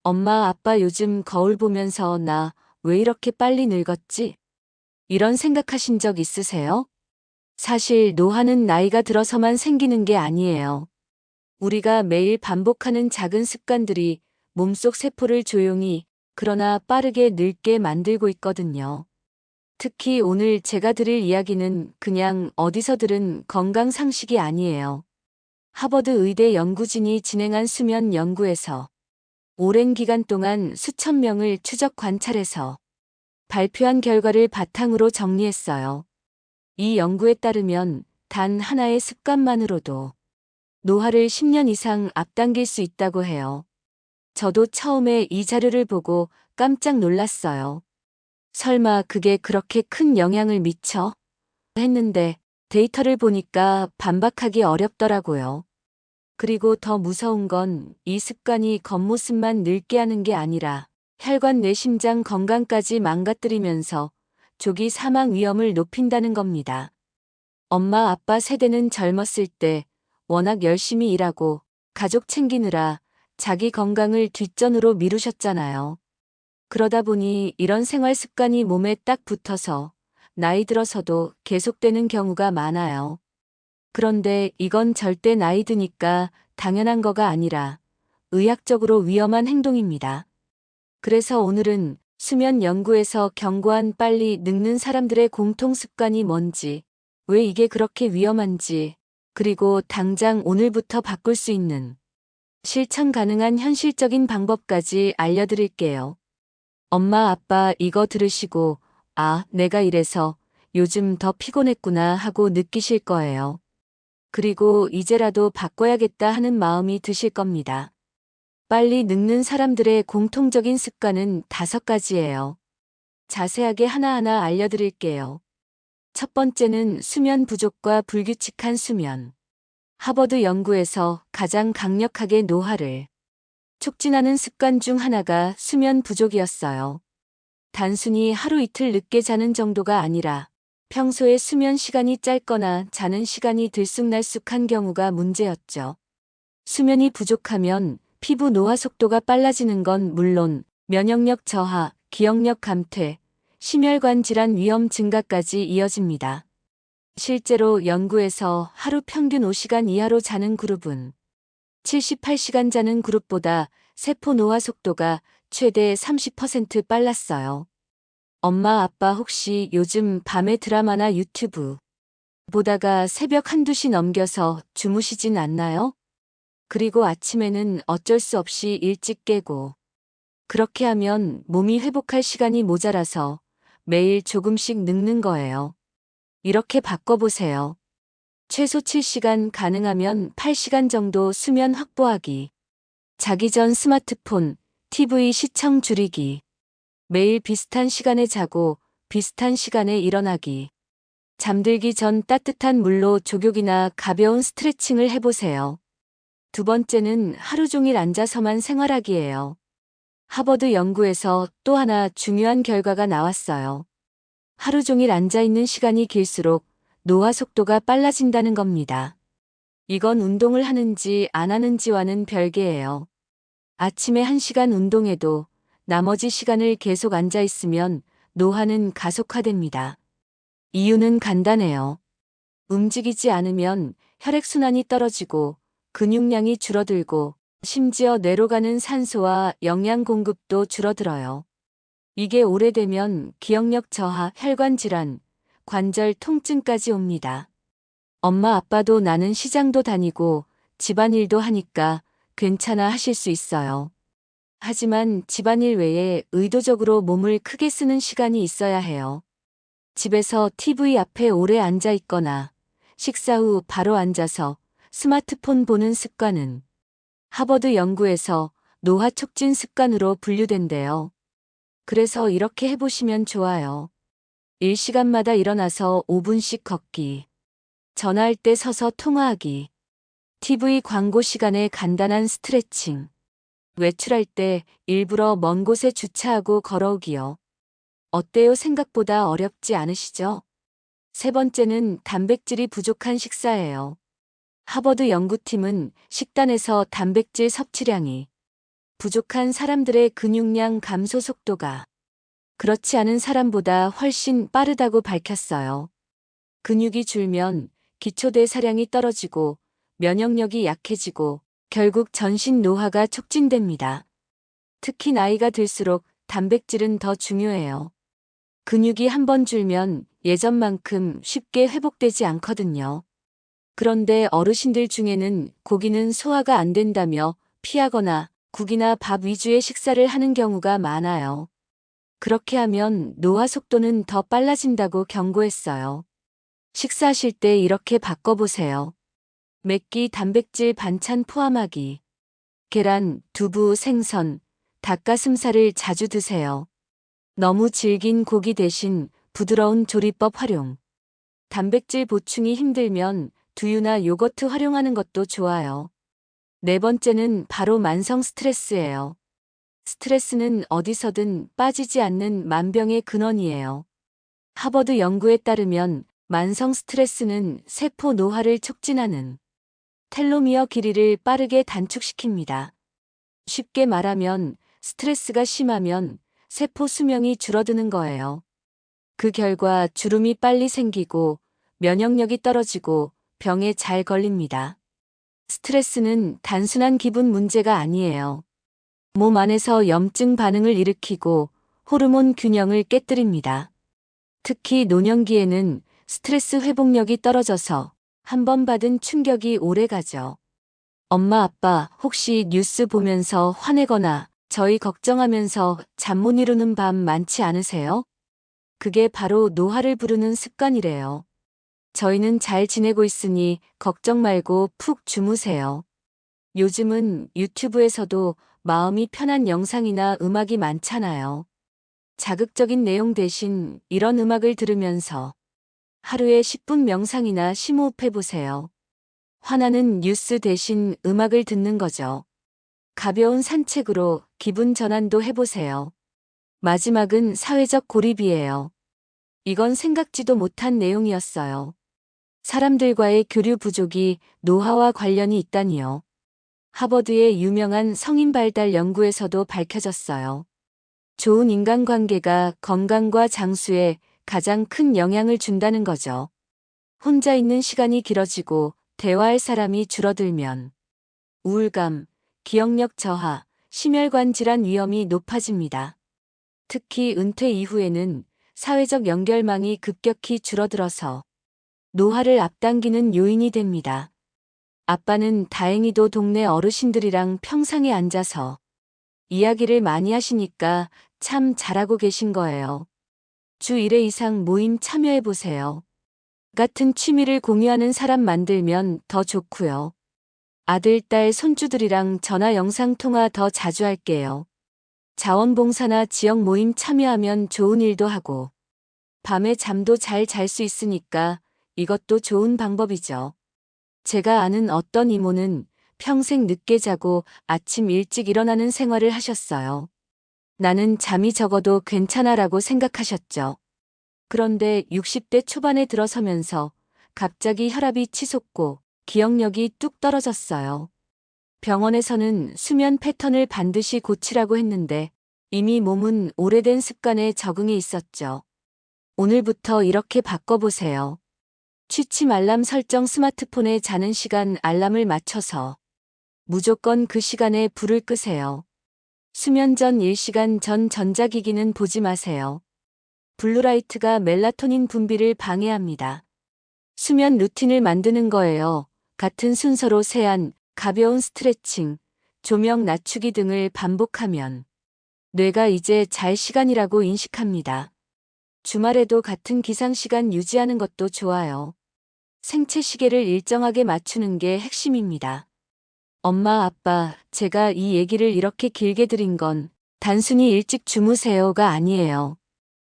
엄마, 아빠 요즘 거울 보면서 나 왜 이렇게 빨리 늙었지? 이런 생각하신 적 있으세요? 사실 노화는 나이가 들어서만 생기는 게 아니에요. 우리가 매일 반복하는 작은 습관들이 몸속 세포를 조용히, 그러나 빠르게 늙게 만들고 있거든요. 특히 오늘 제가 드릴 이야기는 그냥 어디서 들은 건강 상식이 아니에요. 하버드 의대 연구진이 진행한 수면 연구에서 오랜 기간 동안 수천 명을 추적 관찰해서 발표한 결과를 바탕으로 정리했어요. 이 연구에 따르면 단 하나의 습관만으로도 노화를 10년 이상 앞당길 수 있다고 해요. 저도 처음에 이 자료를 보고 깜짝 놀랐어요. 설마 그게 그렇게 큰 영향을 미쳐? 했는데 데이터를 보니까 반박하기 어렵더라고요. 그리고 더 무서운 건 이 습관이 겉모습만 늙게 하는 게 아니라 혈관 내 심장 건강까지 망가뜨리면서 조기 사망 위험을 높인다는 겁니다. 엄마 아빠 세대는 젊었을 때 워낙 열심히 일하고 가족 챙기느라 자기 건강을 뒷전으로 미루셨잖아요. 그러다 보니 이런 생활 습관이 몸에 딱 붙어서 나이 들어서도 계속되는 경우가 많아요. 그런데 이건 절대 나이 드니까 당연한 거가 아니라 의학적으로 위험한 행동입니다. 그래서 오늘은 수면 연구에서 경고한 빨리 늙는 사람들의 공통 습관이 뭔지, 왜 이게 그렇게 위험한지, 그리고 당장 오늘부터 바꿀 수 있는 실천 가능한 현실적인 방법까지 알려드릴게요. 엄마, 아빠 이거 들으시고, 아, 내가 이래서 요즘 더 피곤했구나 하고 느끼실 거예요. 그리고 이제라도 바꿔야겠다 하는 마음이 드실 겁니다. 빨리 늙는 사람들의 공통적인 습관은 5가지예요. 자세하게 하나하나 알려드릴게요. 첫 번째는 수면 부족과 불규칙한 수면. 하버드 연구에서 가장 강력하게 노화를 촉진하는 습관 중 하나가 수면 부족이었어요. 단순히 하루 이틀 늦게 자는 정도가 아니라 평소에 수면 시간이 짧거나 자는 시간이 들쑥날쑥한 경우가 문제였죠. 수면이 부족하면 피부 노화 속도가 빨라지는 건 물론 면역력 저하, 기억력 감퇴, 심혈관 질환 위험 증가까지 이어집니다. 실제로 연구에서 하루 평균 5시간 이하로 자는 그룹은 78시간 자는 그룹보다 세포 노화 속도가 최대 30% 빨랐어요. 엄마, 아빠 혹시 요즘 밤에 드라마나 유튜브 보다가 새벽 1~2시 넘겨서 주무시진 않나요? 그리고 아침에는 어쩔 수 없이 일찍 깨고 그렇게 하면 몸이 회복할 시간이 모자라서 매일 조금씩 늙는 거예요. 이렇게 바꿔보세요. 최소 7시간 가능하면 8시간 정도 수면 확보하기. 자기 전 스마트폰, TV 시청 줄이기. 매일 비슷한 시간에 자고 비슷한 시간에 일어나기. 잠들기 전 따뜻한 물로 조격이나 가벼운 스트레칭을 해보세요. 두 번째는 하루 종일 앉아서만 생활하기예요. 하버드 연구에서 또 하나 중요한 결과가 나왔어요. 하루 종일 앉아있는 시간이 길수록 노화 속도가 빨라진다는 겁니다. 이건 운동을 하는지 안 하는지와는 별개예요. 아침에 1시간 운동해도 나머지 시간을 계속 앉아있으면 노화는 가속화됩니다. 이유는 간단해요. 움직이지 않으면 혈액순환이 떨어지고 근육량이 줄어들고 심지어 뇌로 가는 산소와 영양 공급도 줄어들어요. 이게 오래되면 기억력 저하, 혈관 질환, 관절 통증까지 옵니다. 엄마 아빠도 나는 시장도 다니고 집안일도 하니까 괜찮아 하실 수 있어요. 하지만 집안일 외에 의도적으로 몸을 크게 쓰는 시간이 있어야 해요. 집에서 TV 앞에 오래 앉아 있거나 식사 후 바로 앉아서 스마트폰 보는 습관은 하버드 연구에서 노화 촉진 습관으로 분류된대요. 그래서 이렇게 해보시면 좋아요. 1시간마다 일어나서 5분씩 걷기. 전화할 때 서서 통화하기. TV 광고 시간에 간단한 스트레칭. 외출할 때 일부러 먼 곳에 주차하고 걸어오기요. 어때요? 생각보다 어렵지 않으시죠? 세 번째는 단백질이 부족한 식사예요. 하버드 연구팀은 식단에서 단백질 섭취량이 부족한 사람들의 근육량 감소 속도가 그렇지 않은 사람보다 훨씬 빠르다고 밝혔어요. 근육이 줄면 기초대사량이 떨어지고 면역력이 약해지고 결국 전신 노화가 촉진됩니다. 특히 나이가 들수록 단백질은 더 중요해요. 근육이 한번 줄면 예전만큼 쉽게 회복되지 않거든요. 그런데 어르신들 중에는 고기는 소화가 안 된다며 피하거나 국이나 밥 위주의 식사를 하는 경우가 많아요. 그렇게 하면 노화 속도는 더 빨라진다고 경고했어요. 식사하실 때 이렇게 바꿔보세요. 맵기 단백질 반찬 포함하기. 계란, 두부, 생선, 닭가슴살을 자주 드세요. 너무 질긴 고기 대신 부드러운 조리법 활용. 단백질 보충이 힘들면 두유나 요거트 활용하는 것도 좋아요. 네 번째는 바로 만성 스트레스예요. 스트레스는 어디서든 빠지지 않는 만병의 근원이에요. 하버드 연구에 따르면 만성 스트레스는 세포 노화를 촉진하는 텔로미어 길이를 빠르게 단축시킵니다. 쉽게 말하면 스트레스가 심하면 세포 수명이 줄어드는 거예요. 그 결과 주름이 빨리 생기고 면역력이 떨어지고 병에 잘 걸립니다. 스트레스는 단순한 기분 문제가 아니에요. 몸 안에서 염증 반응을 일으키고 호르몬 균형을 깨뜨립니다. 특히 노년기에는 스트레스 회복력이 떨어져서 한 번 받은 충격이 오래가죠. 엄마 아빠 혹시 뉴스 보면서 화내거나 저희 걱정하면서 잠 못 이루는 밤 많지 않으세요? 그게 바로 노화를 부르는 습관이래요. 저희는 잘 지내고 있으니 걱정 말고 푹 주무세요. 요즘은 유튜브에서도 마음이 편한 영상이나 음악이 많잖아요. 자극적인 내용 대신 이런 음악을 들으면서 하루에 10분 명상이나 심호흡해 보세요. 화나는 뉴스 대신 음악을 듣는 거죠. 가벼운 산책으로 기분 전환도 해보세요. 마지막은 사회적 고립이에요. 이건 생각지도 못한 내용이었어요. 사람들과의 교류 부족이 노화와 관련이 있다니요. 하버드의 유명한 성인 발달 연구에서도 밝혀졌어요. 좋은 인간관계가 건강과 장수에 가장 큰 영향을 준다는 거죠. 혼자 있는 시간이 길어지고 대화할 사람이 줄어들면 우울감, 기억력 저하, 심혈관 질환 위험이 높아집니다. 특히 은퇴 이후에는 사회적 연결망이 급격히 줄어들어서 노화를 앞당기는 요인이 됩니다. 아빠는 다행히도 동네 어르신들이랑 평상에 앉아서 이야기를 많이 하시니까 참 잘하고 계신 거예요. 주 1회 이상 모임 참여해보세요. 같은 취미를 공유하는 사람 만들면 더 좋고요. 아들, 딸, 손주들이랑 전화 영상통화 더 자주 할게요. 자원봉사나 지역 모임 참여하면 좋은 일도 하고 밤에 잠도 잘 잘 수 있으니까 이것도 좋은 방법이죠. 제가 아는 어떤 이모는 평생 늦게 자고 아침 일찍 일어나는 생활을 하셨어요. 나는 잠이 적어도 괜찮아라고 생각하셨죠. 그런데 60대 초반에 들어서면서 갑자기 혈압이 치솟고 기억력이 뚝 떨어졌어요. 병원에서는 수면 패턴을 반드시 고치라고 했는데 이미 몸은 오래된 습관에 적응해 있었죠. 오늘부터 이렇게 바꿔보세요. 취침 알람 설정 스마트폰에 자는 시간 알람을 맞춰서 무조건 그 시간에 불을 끄세요. 수면 전 1시간 전 전자기기는 보지 마세요. 블루라이트가 멜라토닌 분비를 방해합니다. 수면 루틴을 만드는 거예요. 같은 순서로 세안, 가벼운 스트레칭, 조명 낮추기 등을 반복하면 뇌가 이제 잘 시간이라고 인식합니다. 주말에도 같은 기상시간 유지하는 것도 좋아요. 생체 시계를 일정하게 맞추는 게 핵심입니다. 엄마, 아빠, 제가 이 얘기를 이렇게 길게 드린 건 단순히 일찍 주무세요가 아니에요.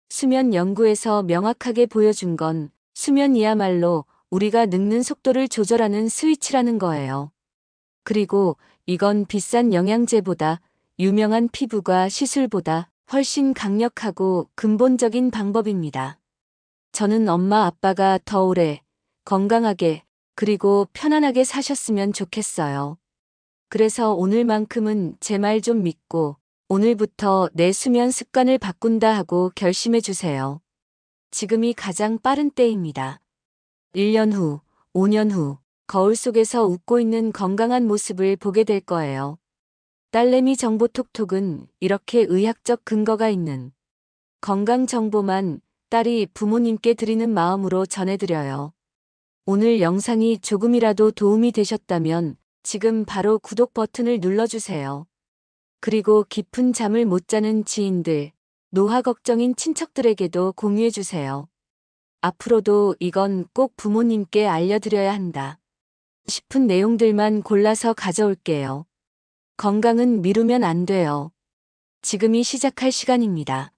수면 연구에서 명확하게 보여준 건 수면이야말로 우리가 늙는 속도를 조절하는 스위치라는 거예요. 그리고 이건 비싼 영양제보다 유명한 피부과 시술보다 훨씬 강력하고 근본적인 방법입니다. 저는 엄마 아빠가 더 오래 건강하게 그리고 편안하게 사셨으면 좋겠어요. 그래서 오늘만큼은 제 말 좀 믿고 오늘부터 내 수면 습관을 바꾼다 하고 결심해 주세요. 지금이 가장 빠른 때입니다. 1년 후, 5년 후, 거울 속에서 웃고 있는 건강한 모습을 보게 될 거예요. 딸내미 정보 톡톡은 이렇게 의학적 근거가 있는 건강 정보만 딸이 부모님께 드리는 마음으로 전해드려요. 오늘 영상이 조금이라도 도움이 되셨다면 지금 바로 구독 버튼을 눌러주세요. 그리고 깊은 잠을 못 자는 지인들, 노화 걱정인 친척들에게도 공유해주세요. 앞으로도 이건 꼭 부모님께 알려드려야 한다 싶은 내용들만 골라서 가져올게요. 건강은 미루면 안 돼요. 지금이 시작할 시간입니다.